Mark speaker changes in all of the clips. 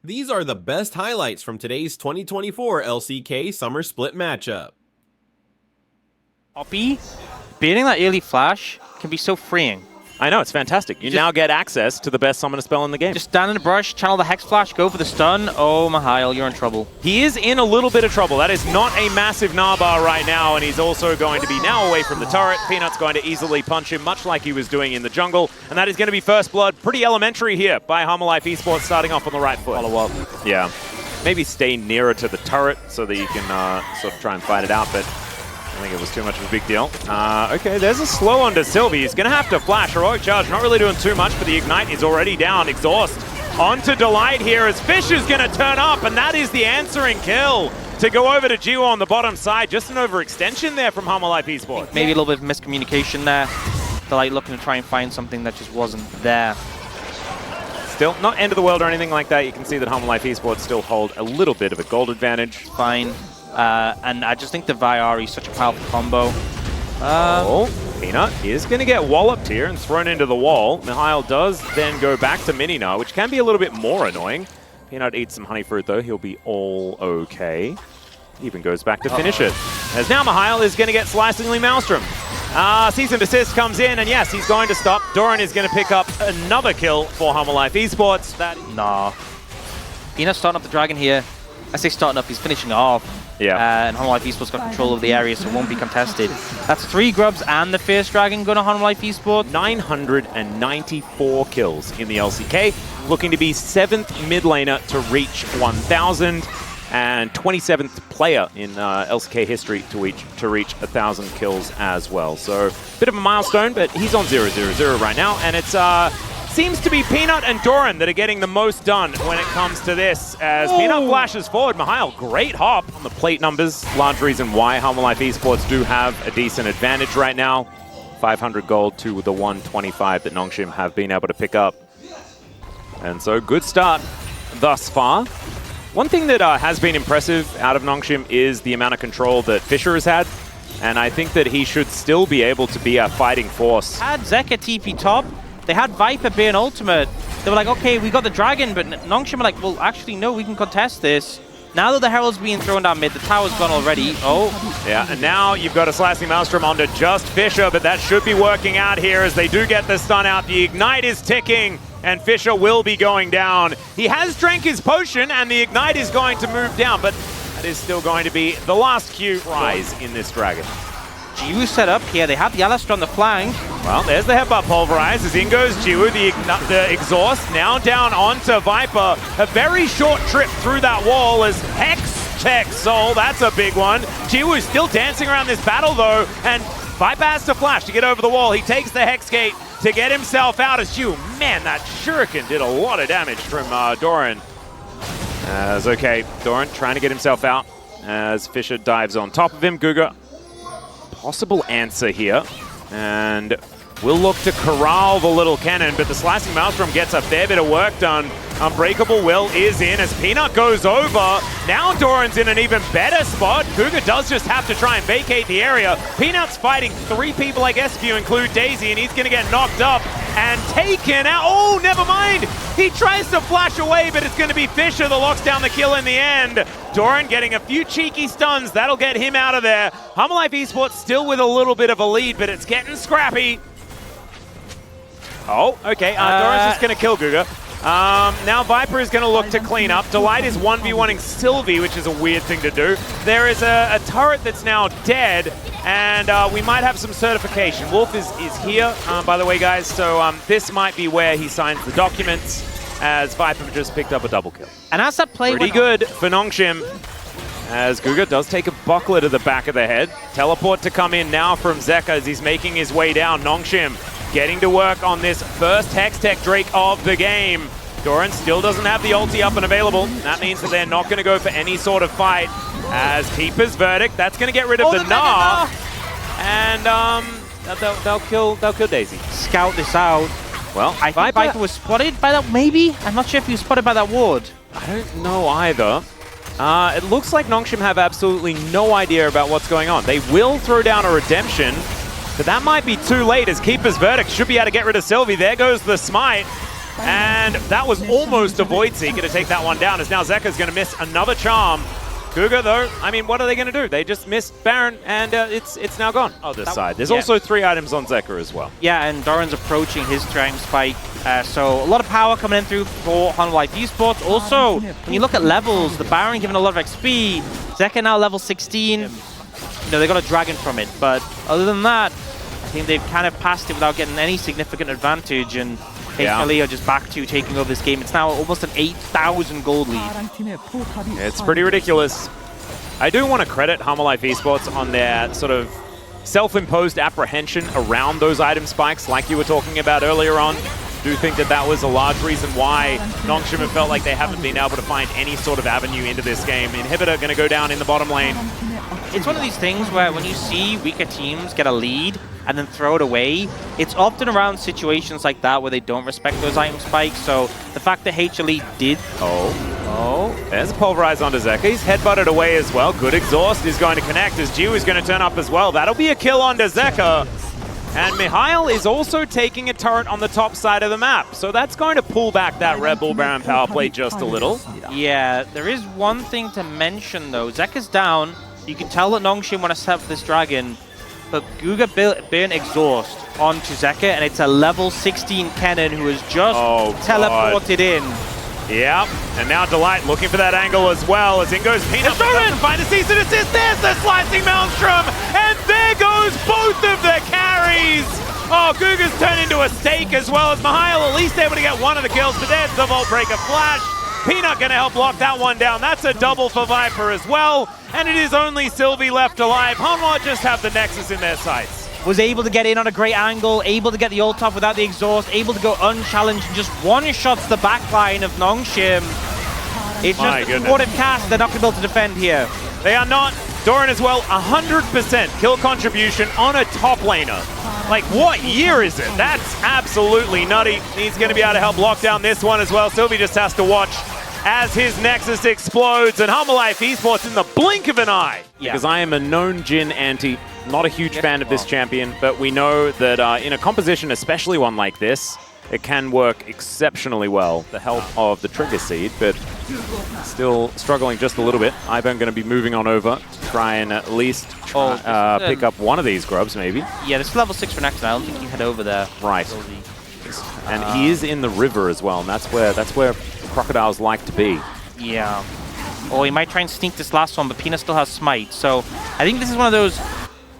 Speaker 1: These are the best highlights from today's 2024 LCK Summer Split matchup.
Speaker 2: Oppie, beating that early flash can be so freeing.
Speaker 3: I know, it's fantastic. You now get access to the best summoner spell in the game.
Speaker 2: Just stand in the brush, channel the Hex Flash, go for the stun. Oh, Mihail, you're in trouble.
Speaker 3: He is in a little bit of trouble. That is not a massive Narbar right now, and he's also going to be now away from the turret. Peanut's going to easily punch him, much like he was doing in the jungle, and that is going to be first blood. Pretty elementary here by Hanwha Life esports, starting off on the right foot.
Speaker 2: Follow up.
Speaker 3: Yeah. Maybe stay nearer to the turret so that you can sort of try and fight it out, but I think it was too much of a big deal. Okay, there's a slow onto Sylvie. He's going to have to flash. Heroic Charge, not really doing too much, but the Ignite is already down. Exhaust onto Delight here as Fisher's going to turn up, and that is the answering kill to go over to Jiwo on the bottom side. Just an overextension there from Hanwha Life esports.
Speaker 2: Maybe a little bit of miscommunication there. Delight looking to try and find something that just wasn't there.
Speaker 3: Still, not end of the world or anything like that. You can see that Hanwha Life esports still hold a little bit of a gold advantage.
Speaker 2: Fine. And I just think the Viari is such a powerful combo.
Speaker 3: Peanut is going to get walloped here and thrown into the wall. Mihail does then go back to Minina, which can be a little bit more annoying. Peanut eats some honey fruit though. He'll be all okay. Even goes back to finish it. As now Mihail is going to get Slicingly Maelstrom. Cease and desist comes in, and yes, he's going to stop. Doran is going to pick up another kill for Hanwha Life esports.
Speaker 2: Nah. Peanut starting up the dragon here. I say starting up, he's finishing off.
Speaker 3: Yeah.
Speaker 2: And Hanwha Life esports got control of the area, so it won't be contested. That's 3 grubs and the Fierce Dragon going to Hanwha Life esports.
Speaker 3: 994 kills in the LCK, looking to be 7th mid laner to reach 1,000, and 27th player in LCK history to reach 1,000 kills as well. So, bit of a milestone, but he's on 0-0-0 right now, and it's seems to be Peanut and Doran that are getting the most done when it comes to this. As Peanut flashes forward, Mihail, great hop on the plate numbers. Large reason why Hanwha Life esports do have a decent advantage right now. 500 gold to the 125 that Nongshim have been able to pick up. And so, good start thus far. One thing that has been impressive out of Nongshim is the amount of control that Fisher has had. And I think that he should still be able to be a fighting force.
Speaker 2: Had Zeka TP top. They had Viper be an ultimate. They were like, okay, we got the dragon, but Nongshim were like, well, actually, no, we can contest this. Now that the Herald's being thrown down mid, the tower's gone already. Oh.
Speaker 3: Yeah, and now you've got a Slicing Maelstrom onto just Fisher, but that should be working out here as they do get the stun out. The Ignite is ticking, and Fisher will be going down. He has drank his potion, and the Ignite is going to move down, but that is still going to be the last Q rise in this dragon.
Speaker 2: Jiwu set up here. They have the Alistair on the flank.
Speaker 3: Well, there's the headbutt pulverized as in goes Jiwu. The exhaust now down onto Viper. A very short trip through that wall as Hex checks Soul. That's a big one. Jiwu still dancing around this battle though, and Viper has to flash to get over the wall. He takes the Hex Gate to get himself out as Jiwu. Man, that shuriken did a lot of damage from Doran. Okay, Doran trying to get himself out as Fisher dives on top of him. Guga, possible answer here, and we'll look to corral the little cannon, but the Slicing Maelstrom gets a fair bit of work done. Unbreakable Will is in as Peanut goes over. Now Doran's in an even better spot. Guga does just have to try and vacate the area. Peanut's fighting 3 people, I guess, if you include Daisy, and he's going to get knocked up and taken out. Oh, never mind. He tries to flash away, but it's going to be Fisher that locks down the kill in the end. Doran getting a few cheeky stuns. That'll get him out of there. Hanwha Life esports still with a little bit of a lead, but it's getting scrappy. Oh, okay. Doran's just going to kill Guga. Now Viper is going to look to clean up. Delight is 1v1ing Sylvie, which is a weird thing to do. There is a turret that's now dead, and we might have some certification. Wolf is here, by the way, guys, so this might be where he signs the documents, as Viper just picked up a double kill.
Speaker 2: And as that play
Speaker 3: pretty good for Nongshim, as Guga does take a buckler to the back of the head. Teleport to come in now from Zeka as he's making his way down. Nongshim getting to work on this first Hextech Drake of the game. Doran still doesn't have the ulti up and available. That means that they're not going to go for any sort of fight. As Keeper's Verdict, that's going to get rid of the Gnar. And they'll kill Daisy.
Speaker 2: Scout this out.
Speaker 3: Well,
Speaker 2: I think Viper was spotted by that, maybe? I'm not sure if he was spotted by that ward.
Speaker 3: I don't know either. It looks like Nongshim have absolutely no idea about what's going on. They will throw down a redemption, but that might be too late as Keeper's Verdict should be able to get rid of Sylvie. There goes the smite. And that was almost a Void Seeker to take that one down, as now Zekka's going to miss another charm. Guga, though, I mean, what are they going to do? They just missed Baron, and it's now gone. Oh, this side. There's also 3 items on Zekka as well.
Speaker 2: Yeah, and Doran's approaching his Dragon Spike, so a lot of power coming in through for Hanwha Life esports. Also, when you look at levels, the Baron giving a lot of XP, Zekka now level 16. You know, they got a Dragon from it, but other than that, I think they've kind of passed it without getting any significant advantage, and HLE are just back to taking over this game. It's now almost an 8,000 gold lead.
Speaker 3: It's pretty ridiculous. I do want to credit Hanwha Life esports on their sort of self-imposed apprehension around those item spikes like you were talking about earlier on. I do think that that was a large reason why Nongshim have felt like they haven't been able to find any sort of avenue into this game. Inhibitor going to go down in the bottom lane.
Speaker 2: It's one of these things where when you see weaker teams get a lead and then throw it away, it's often around situations like that where they don't respect those item spikes. So the fact that HLE did... Oh,
Speaker 3: there's a pulverize onto Zekka. He's headbutted away as well. Good exhaust is going to connect as Jiu is going to turn up as well. That'll be a kill onto Zekka. And Mihail is also taking a turret on the top side of the map. So that's going to pull back that Red Bull Baron power play just a little.
Speaker 2: Yeah, there is one thing to mention though. Zekka's down. You can tell that Nongshim want to set up this dragon, but Guga burn exhaust onto Zekka, and it's a level 16 cannon who has just teleported in.
Speaker 3: Yep, and now Delight looking for that angle as well, as in goes Peanut. Doesn't find a cease and assist. There's the slicing Maelstrom, and there goes both of the carries. Oh, Guga's turned into a steak as well as Mihail, at least able to get one of the kills, but there's the Vault Breaker flash. Peanut going to help lock that one down. That's a double for Viper as well. And it is only Sylvie left alive. Hanwha just have the Nexus in their sights.
Speaker 2: Was able to get in on a great angle, able to get the ult off without the exhaust, able to go unchallenged and just one-shots the backline of Nongshim. It's just a supportive cast. They're not going to be able to defend here.
Speaker 3: They are not. Doran as well, 100% kill contribution on a top laner. Like, what year is it? That's absolutely nutty. He's going to be able to help lock down this one as well. Sylvie just has to watch as his Nexus explodes, and Hanwha Life esports in the blink of an eye. Yeah. Because I am a known Jhin anti, not a huge fan of this champion, but we know that in a composition, especially one like this, it can work exceptionally well. The help of the Trigger Seed, but still struggling just a little bit. Ivan going to be moving on over to try and at least pick up one of these grubs, maybe.
Speaker 2: Yeah, this is level 6 for next, and I don't think you head over there.
Speaker 3: Right. And he is in the river as well, and that's where crocodiles like to be.
Speaker 2: Yeah. Oh, he might try and sneak this last one, but Peanut still has Smite. So I think this is one of those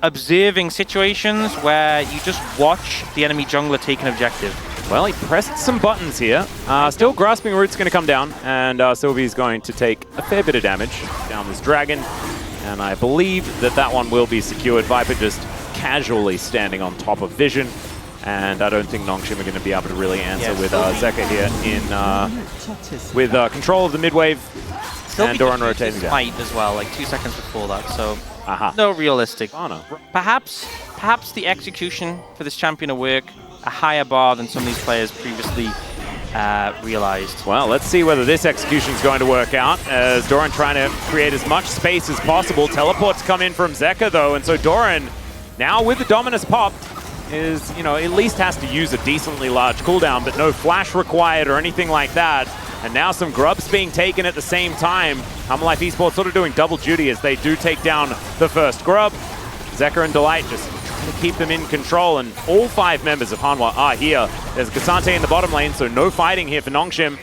Speaker 2: observing situations where you just watch the enemy jungler take an objective.
Speaker 3: Well, he pressed some buttons here. Still, Grasping Root's going to come down, and Sylvie's going to take a fair bit of damage down this dragon. And I believe that that one will be secured. Viper just casually standing on top of Vision. And I don't think Nongshim are going to be able to really answer with Zekka here in with control of the mid-wave. And Doran rotating down.
Speaker 2: Smite as well, like 2 seconds before that, so no realistic.
Speaker 3: Oh, no.
Speaker 2: Perhaps the execution for this champion will work a higher bar than some of these players previously realized.
Speaker 3: Well, let's see whether this execution is going to work out, as Doran trying to create as much space as possible. Teleports come in from Zekka, though, and so Doran, now with the Dominus popped, is, you know, at least has to use a decently large cooldown, but no flash required or anything like that. And now some grubs being taken at the same time. Hanwha Life esports sort of doing double duty as they do take down the first grub. Zekka and Delight just trying to keep them in control, and all 5 members of Hanwha are here. There's Cassante in the bottom lane, so no fighting here for Nongshim.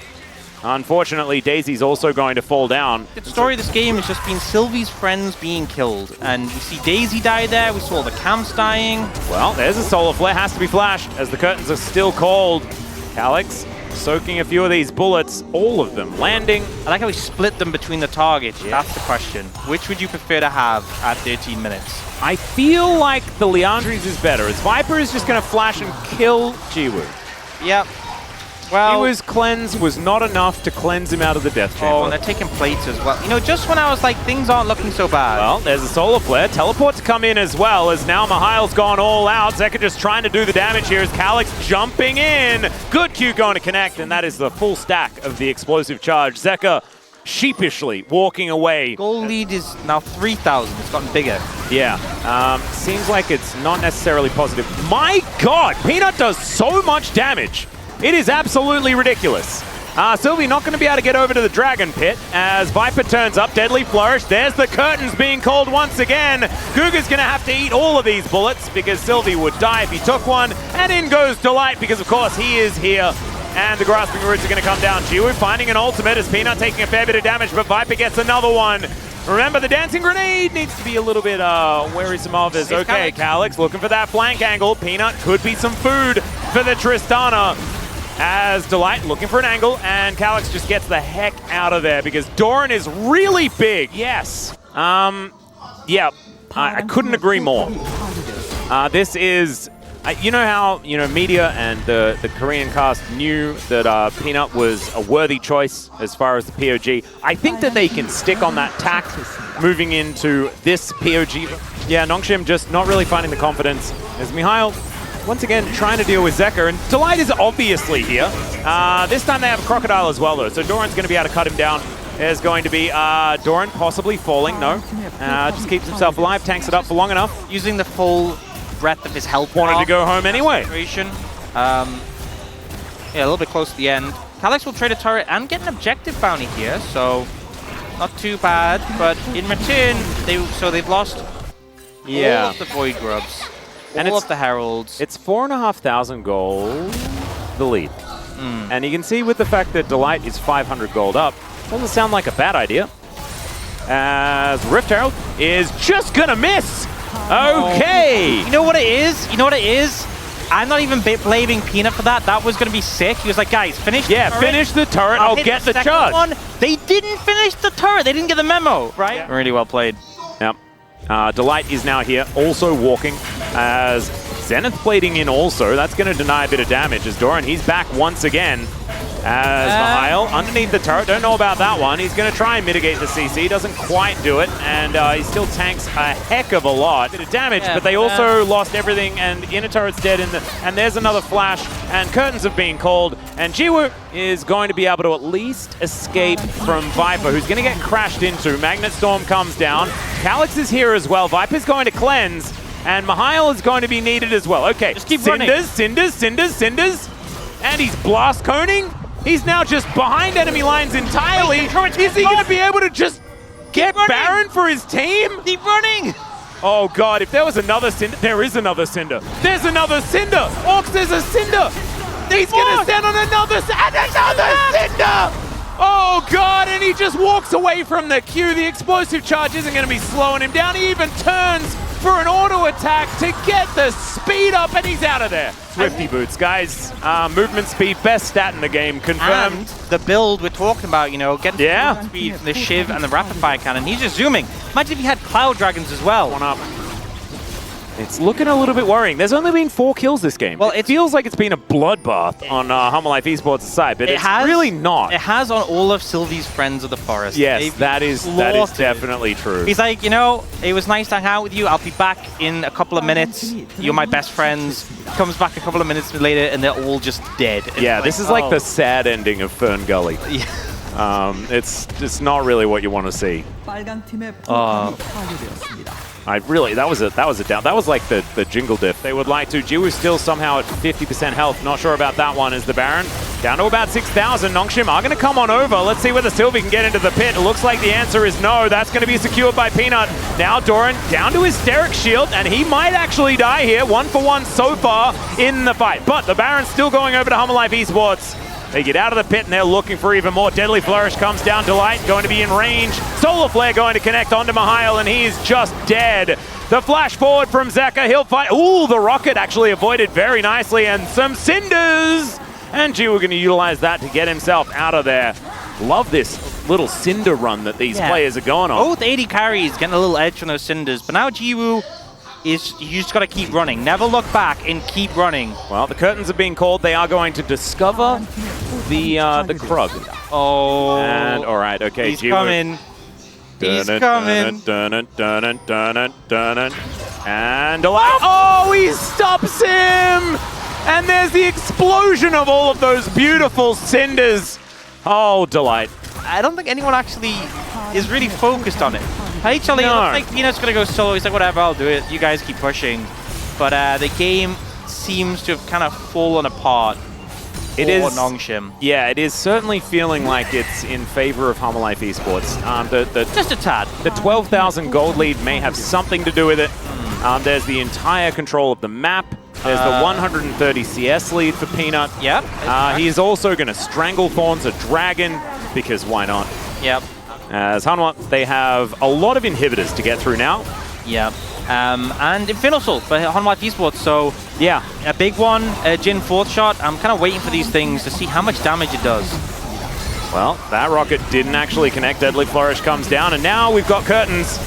Speaker 3: Unfortunately, Daisy's also going to fall down.
Speaker 2: The story of this game has just been Sylvie's friends being killed. And we see Daisy die there, we saw the camps dying.
Speaker 3: Well, there's a solar flare, has to be flashed as the curtains are still cold. Alex soaking a few of these bullets, all of them landing.
Speaker 2: I like how we split them between the targets. Yeah. That's the question. Which would you prefer to have at 13 minutes?
Speaker 3: I feel like the Liandry's is better, as Viper is just going to flash and kill Jiwoo.
Speaker 2: Yep. Well,
Speaker 3: Jiwoo's cleanse was not enough to cleanse him out of the death chamber.
Speaker 2: Oh, and they're taking plates as well. You know, just when I was like, things aren't looking so bad.
Speaker 3: Well, there's a solar flare. Teleports come in as well, as now Mihail's gone all out. Zekka just trying to do the damage here as Calyx jumping in. Good Q going to connect, and that is the full stack of the explosive charge. Zekka sheepishly walking away.
Speaker 2: Goal lead is now 3,000. It's gotten bigger.
Speaker 3: Yeah. Seems like it's not necessarily positive. My God, Peanut does so much damage. It is absolutely ridiculous. Sylvie not going to be able to get over to the Dragon Pit as Viper turns up. Deadly Flourish. There's the curtains being called once again. Guga's going to have to eat all of these bullets because Sylvie would die if he took one. And in goes Delight because, of course, he is here. And the Grasping Roots are going to come down. Jiwoo finding an ultimate as Peanut taking a fair bit of damage, but Viper gets another one. Remember, the Dancing Grenade needs to be a little bit wearisome of this. Okay, Calyx looking for that flank angle. Peanut could be some food for the Tristana. As Delight looking for an angle, and Calyx just gets the heck out of there because Doran is really big. Yes. Yeah, I couldn't agree more. This is, you know how, media and the Korean cast knew that Peanut was a worthy choice as far as the POG. I think that they can stick on that tack moving into this POG. Yeah, Nongshim just not really finding the confidence as Mihail once again trying to deal with Zeka, and Delight is obviously here. This time they have a Crocodile as well though, so Doran's going to be able to cut him down. There's going to be Doran possibly falling, no. Just keeps himself alive, tanks it up for long enough.
Speaker 2: Using the full breadth of his health.
Speaker 3: Wanted to go home anyway.
Speaker 2: Yeah, a little bit close to the end. Calyx will trade a turret and get an objective bounty here, so not too bad, but in return, they've lost all of the Void Grubs. And all of the Heralds.
Speaker 3: It's 4,500 gold, the lead. And you can see with the fact that Delight is 500 gold up, doesn't sound like a bad idea. As Rift Herald is just gonna miss. Okay.
Speaker 2: You know what it is? You know what it is? I'm not even blaming Peanut for that. That was gonna be sick. He was like, guys, finish the turret.
Speaker 3: Finish the turret, I'll get the charge.
Speaker 2: One. They didn't finish the turret. They didn't get the memo, right? Yeah. Really well played.
Speaker 3: Yep. Delight is now here, also walking, as Zenith plating in also. That's going to deny a bit of damage as Doran, he's back once again. As Mihail underneath the turret, don't know about that one. He's going to try and mitigate the CC, doesn't quite do it, and he still tanks a heck of a lot. Bit of damage, but they also lost everything, and inner turret's dead, and there's another flash, and curtains have been called, and Jiwoo is going to be able to at least escape from Viper, who's going to get crashed into. Magnet Storm comes down. Calyx is here as well. Viper's going to cleanse, and Mihail is going to be needed as well. Okay,
Speaker 2: just keep
Speaker 3: Cinders, and he's blast coning. He's now just behind enemy lines entirely. Is he going to be able to just get Baron for his team?
Speaker 2: Keep running!
Speaker 3: Oh god, if there was another Cinder, there is another Cinder. There's another Cinder! Orcs, there's a Cinder! He's going to stand on another Cinder! Oh god, and he just walks away from the queue. The explosive charge isn't going to be slowing him down. He even turns for an auto attack to get the speed up, and he's out of there. Swifty boots, guys. Movement speed, best stat in the game, confirmed.
Speaker 2: And the build we're talking about, getting speed from the Shiv and the Rapid Fire Cannon. He's just zooming. Imagine if he had Cloud Dragons as well.
Speaker 3: One up. It's looking a little bit worrying. There's only been 4 kills this game. Well, it feels like it's been a bloodbath on Hanwha Life esports side, but it's really not.
Speaker 2: It has on all of Sylvie's friends of the forest.
Speaker 3: Yes, that is definitely true.
Speaker 2: He's like, it was nice to hang out with you. I'll be back in a couple of minutes. You're my best friends. Comes back a couple of minutes later, and they're all just dead. And
Speaker 3: yeah, this is like the sad ending of Fern Gully. Yeah. It's not really what you want to see. That was like the jingle diff. They would like to. Jiwoo's still somehow at 50% health. Not sure about that one as the Baron down to about 6,000. Nongshim are going to come on over. Let's see whether Sylvie can get into the pit. It looks like the answer is no. That's going to be secured by Peanut. Now Doran down to his Hysteric Shield, and he might actually die here. 1 for 1 so far in the fight. But the Baron's still going over to Hanwha Life esports. They get out of the pit and they're looking for even more. Deadly Flourish comes down. Delight going to be in range. Solar Flare going to connect onto Mihail, and he's just dead. The flash forward from Zeka. He'll fight. Ooh, the rocket actually avoided very nicely, and some Cinders. And Jiwoo going to utilize that to get himself out of there. Love this little Cinder run that these players are going on.
Speaker 2: Both 80 carries getting a little edge from those Cinders, but now Jiwoo you just got to keep running. Never look back and keep running.
Speaker 3: Well, the curtains are being called. They are going to discover the Krug.
Speaker 2: Oh.
Speaker 3: And all right, okay.
Speaker 2: He's coming. He's coming.
Speaker 3: And Delight. Oh, he stops him! And there's the explosion of all of those beautiful Cinders. Oh, Delight.
Speaker 2: I don't think anyone actually is really focused on it. HLE, looks like Peanut's going to go solo. He's like, whatever, I'll do it. You guys keep pushing. But the game seems to have kind of fallen apart
Speaker 3: It is
Speaker 2: Nongshim.
Speaker 3: Yeah, it is certainly feeling like it's in favor of Hanwha Life esports.
Speaker 2: Just a tad.
Speaker 3: The 12,000 gold lead may have something to do with it. There's the entire control of the map. There's the 130 CS lead for Peanut.
Speaker 2: Yep.
Speaker 3: He's also going to strangle Thorns a dragon, because why not?
Speaker 2: Yep.
Speaker 3: As Hanwha, they have a lot of inhibitors to get through now.
Speaker 2: Yep. And Infinite Assault for Hanwha Life esports, so
Speaker 3: Yeah.
Speaker 2: a big one, Jin 4th shot. I'm kind of waiting for these things to see how much damage it does.
Speaker 3: Well, that rocket didn't actually connect. Deadly Flourish comes down, and now we've got curtains.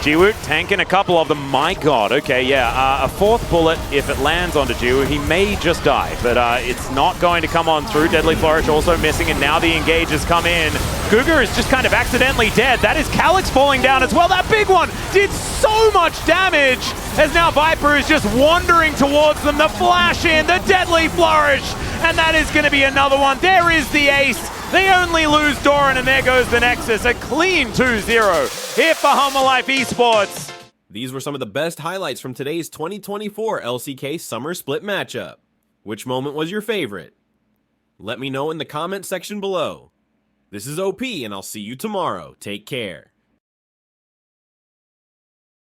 Speaker 3: Jiwoo tanking a couple of them. My god, okay, yeah. A 4th bullet, if it lands onto Jiwoo, he may just die, but it's not going to come on through. Deadly Flourish also missing, and now the engages come in. Guga is just kind of accidentally dead. That is Calyx falling down as well. That big one did so much damage, as now Viper is just wandering towards them. The flash in, the Deadly Flourish, and that is going to be another one. There is the ace. They only lose Doran, and there goes the Nexus. A clean 2-0 here for Hanwha Life esports.
Speaker 1: These were some of the best highlights from today's 2024 LCK Summer Split matchup. Which moment was your favorite? Let me know in the comment section below. This is OP, and I'll see you tomorrow. Take care.